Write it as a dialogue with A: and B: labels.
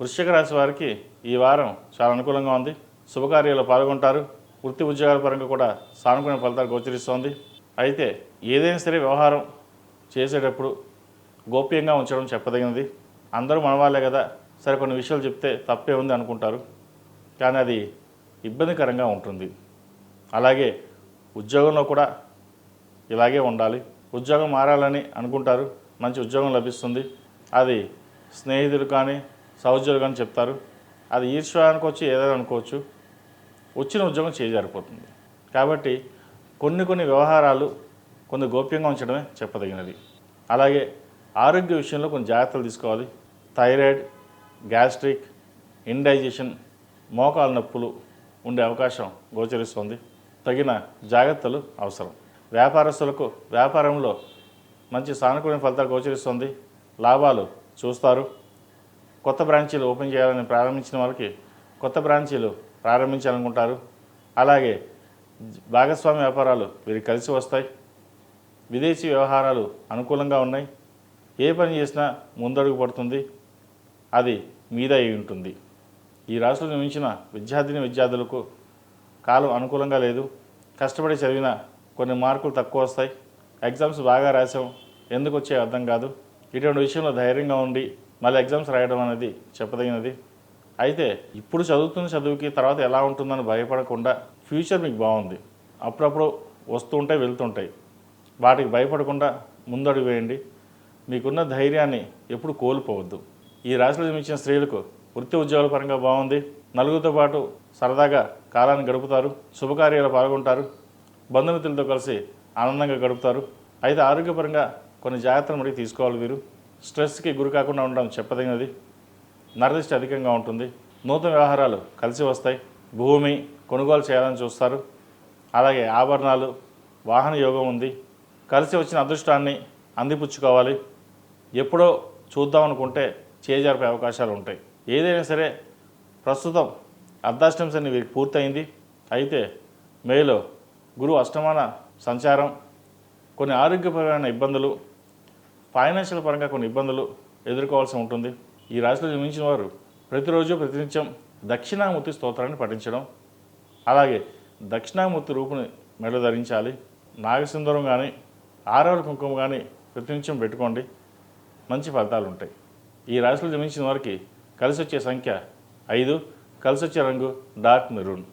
A: వృశ్చిక రాశి వారికి ఈ వారం చాలా అనుకూలంగా ఉంది. శుభకార్యాల్లో పాల్గొంటారు. వృత్తి ఉద్యోగాల పరంగా కూడా సానుకూల ఫలితాలు గోచరిస్తోంది. అయితే ఏదైనా సరే వ్యవహారం చేసేటప్పుడు గోప్యంగా ఉంచడం చెప్పదగినది. అందరూ మనవాళ్ళే కదా, సరే కొన్ని విషయాలు చెప్తే తప్పే ఉంది అనుకుంటారు, కానీ అది ఇబ్బందికరంగా ఉంటుంది. అలాగే ఉద్యోగంలో కూడా ఇలాగే ఉండాలి. ఉద్యోగం మారాలని అనుకుంటారు, మంచి ఉద్యోగం లభిస్తుంది. అది స్నేహితులు కానీ సహోద్యోగులు కానీ చెప్తారు. అది ఈర్ష్య అనుకోవచ్చు, ఏదైనా అనుకోవచ్చు. వచ్చిన ఉద్యోగం చేజారిపోతుంది. కాబట్టి కొన్ని వ్యవహారాలు కొన్ని గోప్యంగా ఉంచడమే చెప్పదగినది. అలాగే ఆరోగ్య విషయంలో కొన్ని జాగ్రత్తలు తీసుకోవాలి. థైరాయిడ్, గ్యాస్ట్రిక్, ఇండైజెషన్, మోకాలు నొప్పులు ఉండే అవకాశం గోచరిస్తుంది. తగిన జాగ్రత్తలు అవసరం. వ్యాపారస్తులకు వ్యాపారంలో మంచి సానుకూల ఫలితాలు గోచరిస్తుంది. లాభాలు చూస్తారు. కొత్త బ్రాంచీలు ఓపెన్ చేయాలని ప్రారంభించిన వారికి కొత్త బ్రాంచీలు ప్రారంభించాలనుకుంటారు. అలాగే భాగస్వామ్య వ్యాపారాలు వీరికి కలిసి వస్తాయి. విదేశీ వ్యవహారాలు అనుకూలంగా ఉన్నాయి. ఏ పని చేసినా ముందడుగు పడుతుంది. అది మీద అయి ఉంటుంది. ఈ రాశిలో జన్మించిన విద్యార్థులకు కాలం అనుకూలంగా లేదు. కష్టపడి చదివిన కొన్ని మార్కులు తక్కువ వస్తాయి. ఎగ్జామ్స్ బాగా రాసాం, ఎందుకు వచ్చే అర్థం కాదు. ఇటువంటి విషయంలో ధైర్యంగా ఉండి మళ్ళీ ఎగ్జామ్స్ రాయడం అనేది చెప్పదగినది. అయితే ఇప్పుడు చదువుతున్న చదువుకి తర్వాత ఎలా ఉంటుందని భయపడకుండా ఫ్యూచర్ మీకు బాగుంది. అప్పుడప్పుడు వస్తుంటాయి, వెళ్తుంటాయి. వాటికి భయపడకుండా ముందడుగు వేయండి. మీకున్న ధైర్యాన్ని ఎప్పుడు కోల్పోవద్దు. ఈ రాశిలో జన్మించిన స్త్రీలకు వృత్తి ఉద్యోగాల పరంగా బాగుంది. నలుగురితో పాటు సరదాగా కాలాన్ని గడుపుతారు. శుభకార్యాలు పాల్గొంటారు. బంధుమిత్రులతో కలిసి ఆనందంగా గడుపుతారు. అయితే ఆరోగ్యపరంగా కొన్ని జాగ్రత్తలు మటుకు తీసుకోవాలి. వీరు స్ట్రెస్కి గురి కాకుండా ఉండడం చెప్పదగినది. నరదిష్టి అధికంగా ఉంటుంది. నూతన వ్యవహారాలు కలిసి వస్తాయి. భూమి కొనుగోలు చేయాలని చూస్తారు. అలాగే ఆభరణాలు, వాహన యోగం ఉంది. కలిసి వచ్చిన అదృష్టాన్ని అందిపుచ్చుకోవాలి. ఎప్పుడో చూద్దాం అనుకుంటే చేజారిపే అవకాశాలు ఉంటాయి. ఏదైనా సరే ప్రస్తుతం అర్ధాష్టమి శని వీరికి పూర్తయింది. అయితే మేలో గురువు అష్టమాన సంచారం, కొన్ని ఆరోగ్యపరమైన ఇబ్బందులు, ఫైనాన్షియల్ పరంగా కొన్ని ఇబ్బందులు ఎదుర్కోవాల్సి ఉంటుంది. ఈ రాశిలో జన్మించిన వారు ప్రతిరోజు ప్రతినిత్యం దక్షిణామూర్తి స్తోత్రాన్ని పఠించడం, అలాగే దక్షిణామూర్తి రూపుని మెడ ధరించాలి. నాగసింధూరం కానీ ఆరవల కుంకుమ కానీ ప్రతినిత్యం పెట్టుకోండి. మంచి ఫలితాలు ఉంటాయి. ఈ రాశిలో జన్మించిన వారికి కలిసి వచ్చే సంఖ్య 5, కలిసి వచ్చే రంగు డార్క్ మెరూన్.